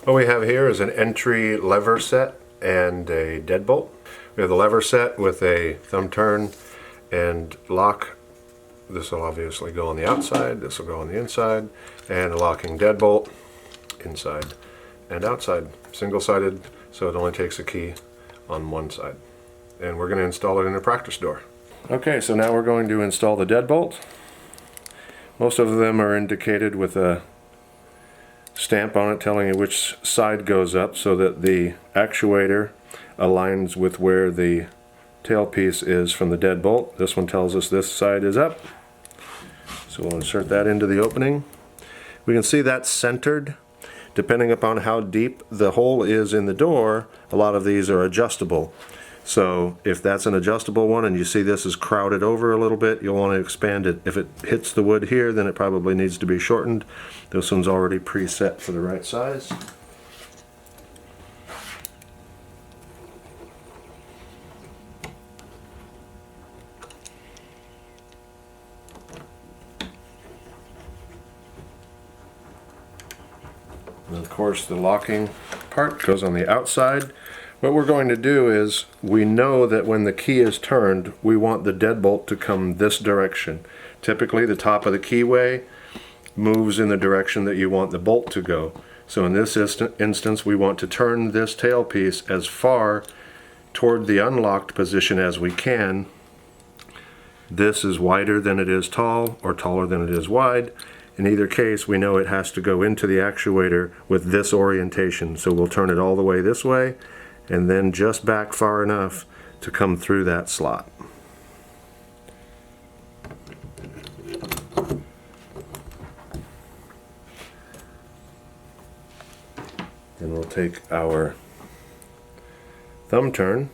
What we have here is an entry lever set and a deadbolt. We have the lever set with a thumb turn and lock. This will obviously go on the outside, this will go on the inside, and a locking deadbolt inside and outside. Single-sided, so it only takes a key on one side. And we're going to install it in a practice door. Okay, so now we're going to install the deadbolt. Most of them are indicated with a stamp on it telling you which side goes up so that the actuator aligns with where the tailpiece is from the deadbolt. This one tells us this side is up. So we'll insert that into the opening. We can see that's centered. Depending upon how deep the hole is in the door, a lot of these are adjustable. So if that's an adjustable one and you see this is crowded over a little bit, you'll want to expand it. If it hits the wood here, then it probably needs to be shortened. This one's already preset for the right size. And of course the locking part goes on the outside. What we're going to do is, we know that when the key is turned, we want the deadbolt to come this direction. Typically the top of the keyway moves in the direction that you want the bolt to go. So in this instance we want to turn this tailpiece as far toward the unlocked position as we can. This is wider than it is tall, or taller than it is wide. In either case, we know it has to go into the actuator with this orientation. So we'll turn it all the way this way, and then just back far enough to come through that slot. Then we'll take our thumb turn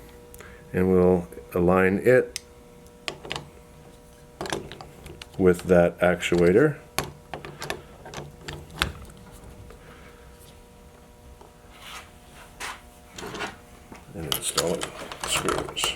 and we'll align it with that actuator. And install it, screws.